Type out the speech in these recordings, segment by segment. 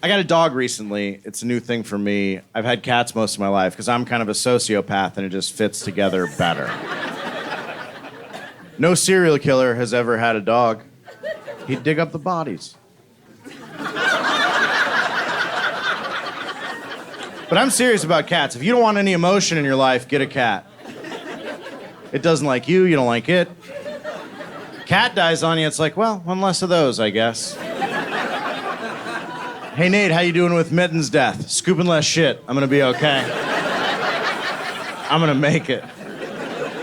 I got a dog recently. It's a new thing for me. I've had cats most of my life because I'm kind of a sociopath and it just fits together better. No serial killer has ever had a dog. He'd dig up the bodies. But I'm serious about cats. If you don't want any emotion in your life, get a cat. It doesn't like you, you don't like it. Cat dies on you, it's like, well, one less of those, I guess. Hey, Nate, how you doing with Mitten's death? Scooping less shit. I'm gonna be okay. I'm gonna make it.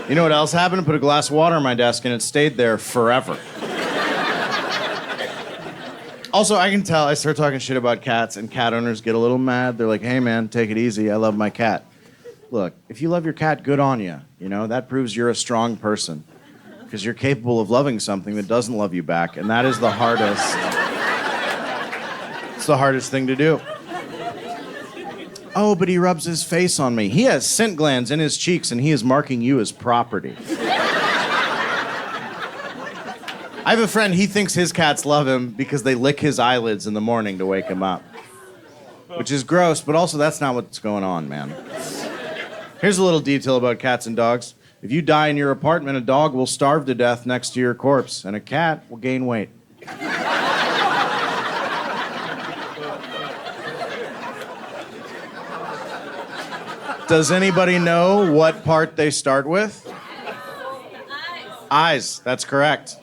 You know what else happened? I put a glass of water on my desk and it stayed there forever. Also, I can tell I start talking shit about cats and cat owners get a little mad. They're like, hey man, take it easy, I love my cat. Look, if you love your cat, good on you. You know, that proves you're a strong person. Because you're capable of loving something that doesn't love you back, and that is the hardest. It's the hardest thing to do. Oh, but he rubs his face on me. He has scent glands in his cheeks, and he is marking you as property. I have a friend, he thinks his cats love him because they lick his eyelids in the morning to wake him up. Which is gross, but also that's not what's going on, man. Here's a little detail about cats and dogs. If you die in your apartment, a dog will starve to death next to your corpse, and a cat will gain weight. Does anybody know what part they start with? Eyes, that's correct.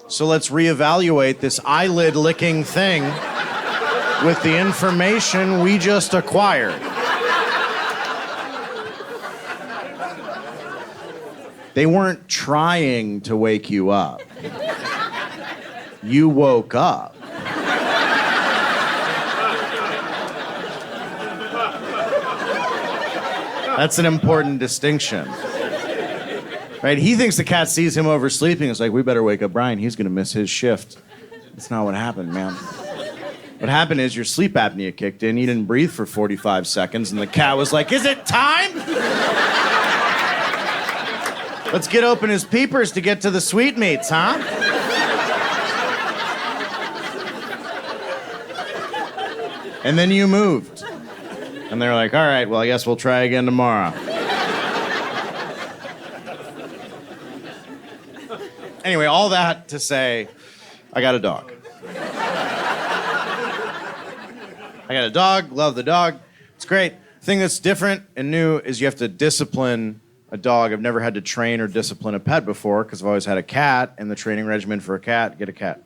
So let's reevaluate this eyelid-licking thing with the information we just acquired. They weren't trying to wake you up. You woke up. That's an important distinction. Right? He thinks the cat sees him oversleeping. It's like, we better wake up Brian. He's going to miss his shift. That's not what happened, man. What happened is your sleep apnea kicked in. You didn't breathe for 45 seconds, and the cat was like, is it time? Let's get open his peepers to get to the sweetmeats, huh? And then you moved. And they're like, all right, well, I guess we'll try again tomorrow. Anyway, all that to say, I got a dog. I got a dog, love the dog. It's great. The thing that's different and new is you have to discipline a dog. I've never had to train or discipline a pet before because I've always had a cat, and the training regimen for a cat, get a cat.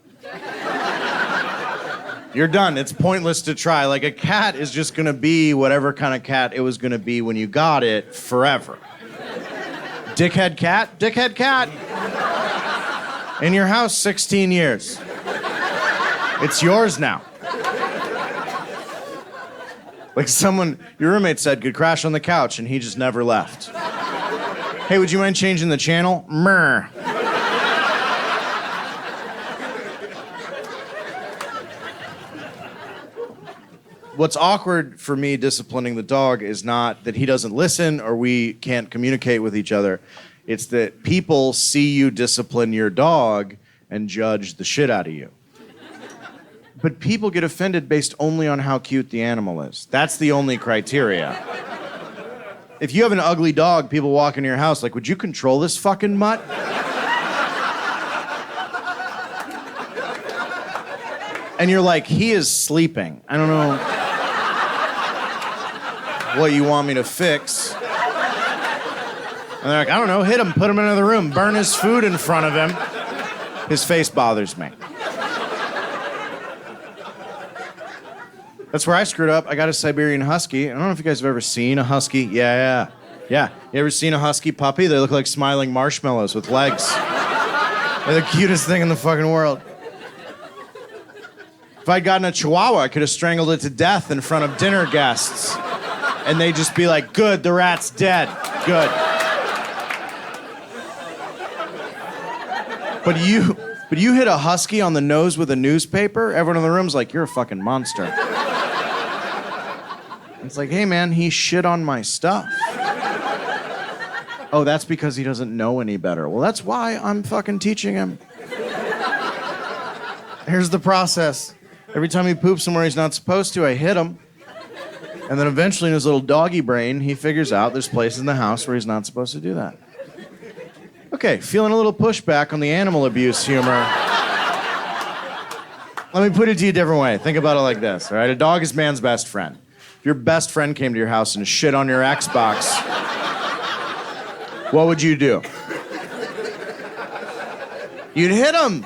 You're done. It's pointless to try. Like, a cat is just gonna be whatever kind of cat it was gonna be when you got it forever. Dickhead cat, dickhead cat. In your house, 16 years. It's yours now. Like someone, your roommate said, could crash on the couch, and he just never left. Hey, would you mind changing the channel? Meh. What's awkward for me disciplining the dog is not that he doesn't listen or we can't communicate with each other. It's that people see you discipline your dog and judge the shit out of you. But people get offended based only on how cute the animal is. That's the only criteria. If you have an ugly dog, people walk into your house like, would you control this fucking mutt? And you're like, he is sleeping. I don't know what you want me to fix. And they're like, I don't know, hit him, put him in another room, burn his food in front of him. His face bothers me. That's where I screwed up. I got a Siberian Husky. I don't know if you guys have ever seen a Husky. Yeah. You ever seen a Husky puppy? They look like smiling marshmallows with legs. They're the cutest thing in the fucking world. If I'd gotten a Chihuahua, I could have strangled it to death in front of dinner guests. And they'd just be like, good, the rat's dead. Good. But you hit a Husky on the nose with a newspaper, everyone in the room's like, you're a fucking monster. It's like, hey man, he shit on my stuff. Oh, that's because he doesn't know any better. Well, that's why I'm fucking teaching him. Here's the process. Every time he poops somewhere he's not supposed to, I hit him. And then eventually in his little doggy brain, he figures out there's places in the house where he's not supposed to do that. Okay, feeling a little pushback on the animal abuse humor. Let me put it to you a different way. Think about it like this, all right? A dog is man's best friend. If your best friend came to your house and shit on your Xbox, what would you do? You'd hit him.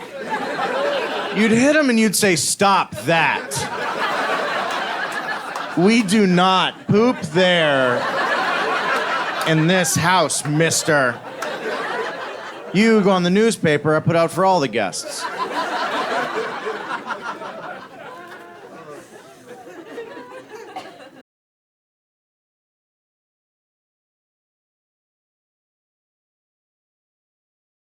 You'd hit him and you'd say, "Stop that. We do not poop there in this house, mister." You go on the newspaper I put out for all the guests.